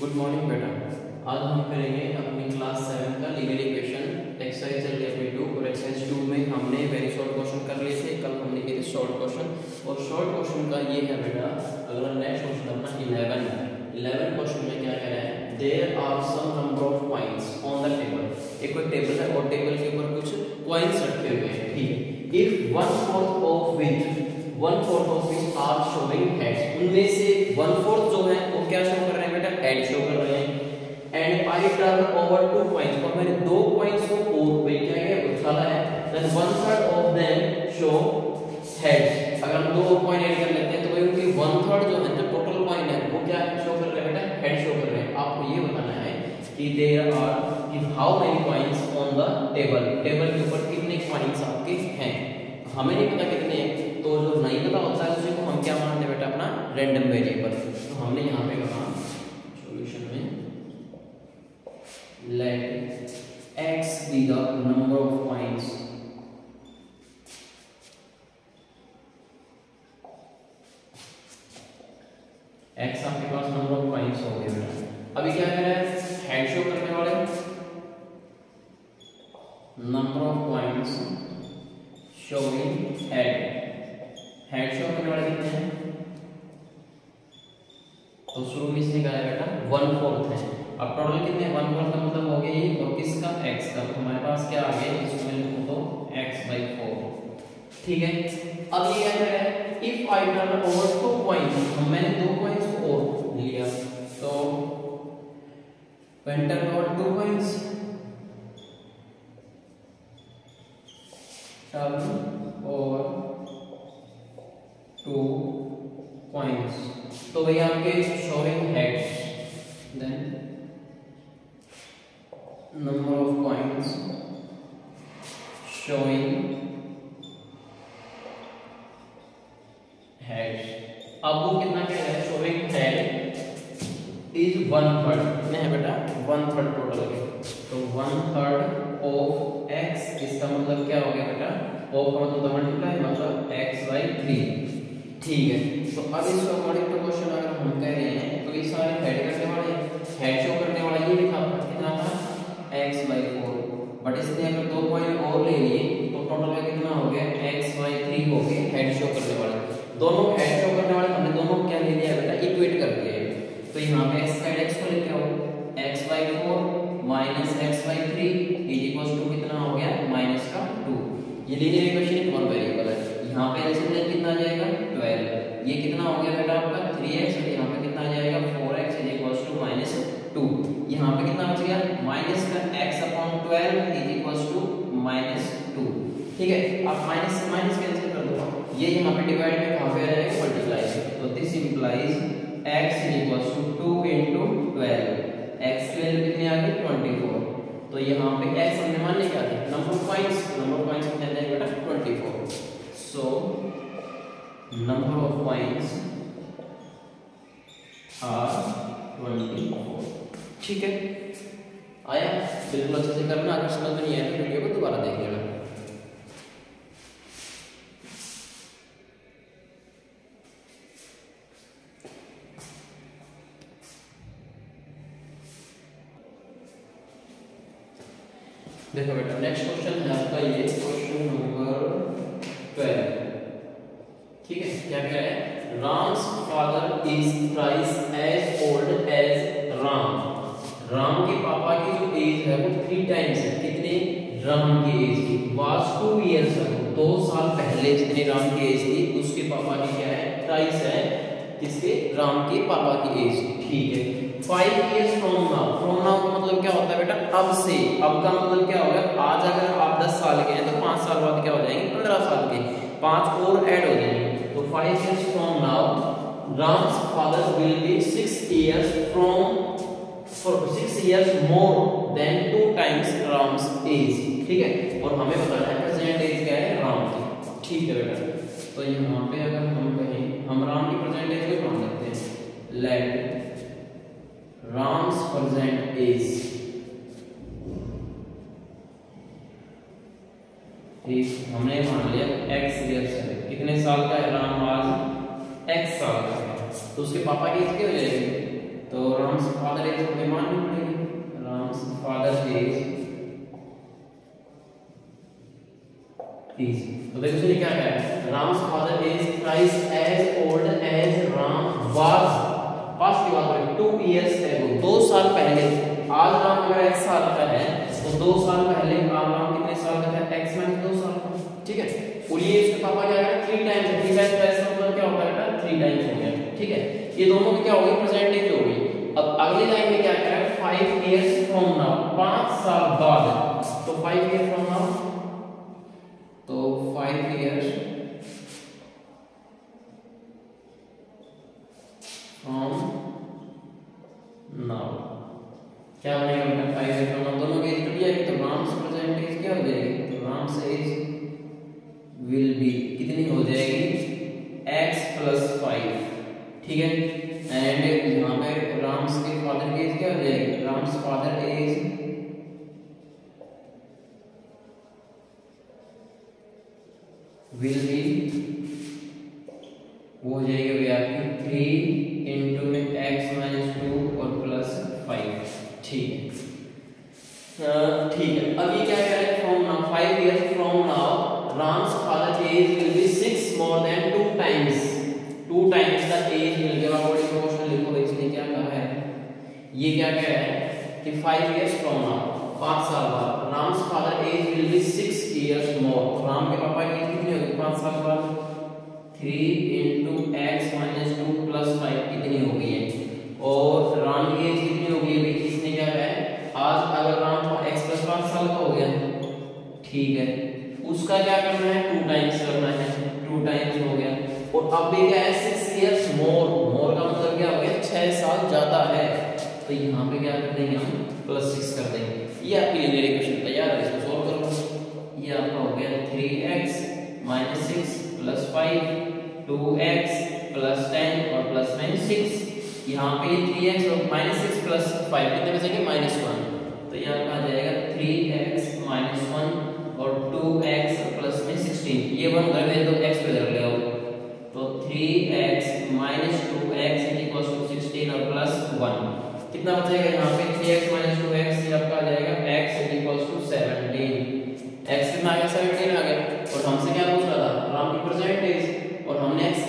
Good morning बेटा। आज हम करेंगे अपनी क्लास 7 का लीनियर इक्वेशन एक्सरसाइज चल रही है अपनी 2 और एक्सरसाइज 2 में हमने वेरी शॉर्ट क्वेश्चन कर लिए थे। कल हमने किए थे शॉर्ट क्वेश्चन और शॉर्ट क्वेश्चन का ये है बेटा। अगला नेक्स्ट क्वेश्चन अपना 11 क्वेश्चन में क्या कह रहा है, there are some number of coins on the table. एक कोई टेबल है और टेबल के ऊपर कुछ कॉइन्स रखे हुए हैं, ठीक है। If 1/4 of which are showing heads, उनमें से 1/4 जो है वो क्या शो कर रहे हैं बेटा, हेड शो कर रहे हैं। And I turn over 2 coins, और मैंने 2 कॉइन्स को और भाई क्या है उछाला है, then 1/3 of them show heads. अगर हम 2 कॉइन ऐड कर लेते हैं तो भाई उनकी 1/3 जो है जो टोटल कॉइन है वो क्या शो कर रहे हैं बेटा, हेड शो कर रहे हैं। आपको ये बताना है कि देयर आर कि how many coins on the table, table के ऊपर कितने कॉइन्स आपके हैं। हमें नहीं पता कितने हैं, तो जो नहीं पता होता है उसी को हम क्या मानते हैं बेटा, अपना रैंडम वेरिएबल। तो हमने यहाँ पे कहा सॉल्यूशन में let x be the number of coins x आपके पास नंबर ऑफ कॉइन्स हो गए बेटा। अभी क्या कर रहा है, हेड शो करने वाले number of coins showing head show करने वाले कितने हैं, तो शुरू में इसने कहा है बेटा 1/4 है। अब टोटल कितने हैं, 1/4 का मतलब हो गया ये, और किसका x का, तो हमारे पास क्या आ गया, इसमें लिखो तो x/4, ठीक है। अब ये क्या कह रहा है, if I turn over 2 coins, मैंने 2 कॉइन्स को और लिया, तो when turn over 2 coins turn over 2 coins, तो भैया आपके showing heads, then number of coins showing heads. अब वो कितना कह रहा है, शोइंग हेड इज 1/3, कितने है बेटा 1/3 टोटल के, तो 1/3 ऑफ x, इसका मतलब क्या हो गया बेटा, ऑफ का मतलब मल्टीप्लाई मतलब x/3, ठीक है। तो अब इसको अकॉर्डिंग टू क्वेश्चन अगर हम कह रहे हैं तो ये सारे हेड करने वाले, हेड शो करने वाला ये लिखा कितना था x/4, बट इसने अगर 2 कॉइन और ले लिए तो टोटल में कितना हो गया x/3 हो गया हेड शो करने वाले। दोनों हेड शो करने वाले हमने दोनों क्या ले लिया बेटा, इक्वेट कर दिया है। तो यहाँ पे x साइड x को लेके आओ, x/4 minus x/3 is equal to कितना हो गया -2। ये लीनियर इक्वेशन कौन वेरिएबल है, यहाँ पे एलसीएम कितना आ जाएगा 12, ये कितना हो गया बेटा आपका 3x, और यहाँ पे कितना आ जाएगा 4x इज इक्वल टू -2। यहाँ पे कितना बच गया माइनस का x/12 इज इक्वल टू -2, ठीक है। आप माइनस से माइनस कैंसिल कर दो, ये यहाँ पे डिवाइड में कहाँ पे आ जाएगा मल्टीप्लाई, तो this implies x is equal to 2 into 12, x की वैल्यू कितनी आ गई 24, तो यहाँ पे x हमने मान लिया क्या था, नंबर ऑफ कॉइन्स कितने आ जाएगा बेटा 24, so number of coins are 24, ठीक है। आया, बिल्कुल अच्छे से करना, अगर समझ में नहीं आया तो वीडियो को दोबारा देख लेना। देखो बेटा नेक्स्ट क्वेश्चन है आपका ये क्वेश्चन नंबर 12, ठीक है। क्या कह रहा है, Ram's father is thrice as old as Ram. Ram के पापा की जो एज है वो 3 टाइम्स है, कितने राम की एज की, वाज 2 इयर्स अगो, 2 साल पहले जितनी राम की एज थी उसके पापा की क्या है थ्राइस है, किसके राम के पापा की एज, ठीक है। 5 years from now का मतलब क्या होता है बेटा, अब से, अब का मतलब क्या होगा, आज अगर आप 10 साल के हैं तो 5 साल बाद क्या हो जाएंगे 15 साल के, 5 और ऐड हो जाएंगे, तो 5 years from now Ram's father will be 6 years more than 2 times Ram's age, ठीक है। और हमें बताना है प्रेजेंट एज क्या है राम की, ठीक है बेटा। तो यहाँ पे अगर हम कहें, हम राम की प्रेजेंट एज को मान लेते हैं, लेट राम्स प्रेजेंट एज हमने मान लिया x ईयर्स है, कितने साल का है राम आज x साल का है, तो उसके पापा की एज क्या हो जाएगी तो राम्स फादर एज हमें माननी पड़ेगी, राम्स फादर एज। तो देखो सुनिए क्या है, Ram's father age thrice as old as Ram was, past की बात करें 2 इयर्स एगो, 2 साल पहले। आज राम अगर x साल का है तो 2 साल पहले राम कितने साल का था, x में 2 साल का, ठीक है। और ये इसके पापा क्या करें 3 टाइम्स, 3 टाइम्स ऐसा मतलब क्या होता है बेटा 3 टाइम्स हो गया, ठीक है। ये दोनों की क्या हो गई प्रेजेंट एज हो गई। अब अगली लाइन में क्या करें 5 इयर्स फ्रॉम नाउ, 5 साल बाद, तो 5 इयर्स फ्रॉम नाउ, तो 5 इयर्स फ्रॉम नाउ क्या बनेगा बेटा 5 इयर्स फ्रॉम नाउ, दोनों की एज टू है तो राम्स प्रेजेंट एज क्या हो जाएगी, तो राम्स एज विल बी कितनी हो जाएगी x + 5, ठीक है। एंड यहाँ पे राम्स के फादर की एज क्या हो जाएगी, Ram's father age will be वो हो जाएगी भैया आपकी 3 × x - 2 और +5, ठीक है। ठीक है, अब ये क्या कह रहे हैं from now 5 years from now Ram's father age will be 6 more than 2 times the age will give according proportional. लिखो भाई इसने क्या कहा है, ये क्या कह रहा है कि 5 इयर्स फ्रॉम नाउ 5 साल बाद Ram's father age will be 6 years more, Ram के पापा की एज कितनी होगी 5 साल बाद, 3 × x - 2 + 5 कितनी हो गई है, और राम की एज कितनी हो गई है, इसने क्या कहा है आज अगर राम x + 5 साल का हो गया, ठीक है, उसका क्या करना है 2 टाइम्स करना है, 2 टाइम्स हो गया। और अब भी क्या है 6 इयर्स मोर, मोर का मतलब क्या हो गया 6 साल ज्यादा है, तो यहाँ पे क्या कर देंगे हम +6 कर देंगे। ये आपके लिए मेरी क्वेश्चन तैयार है, इसको सोल्व करो। ये आपका हो गया 3x - 6 + 5 2x + 10 और +6, यहाँ पे 3x और -6 + 5 कितने बचेंगे -1, तो ये आपका आ जाएगा 3x - 1 और 2x + 16, ये 1 घर दे दो x पे धर ले आओ, तो 3x - 2x = 16 और +1 कितना बचेगा यहाँ पे 3x - 2x, ये आपका आ जाएगा x = 17, x कितना आ गया 17 आ गया। और हमसे क्या पूछ रहा था राम की प्रेजेंट एज, और हमने x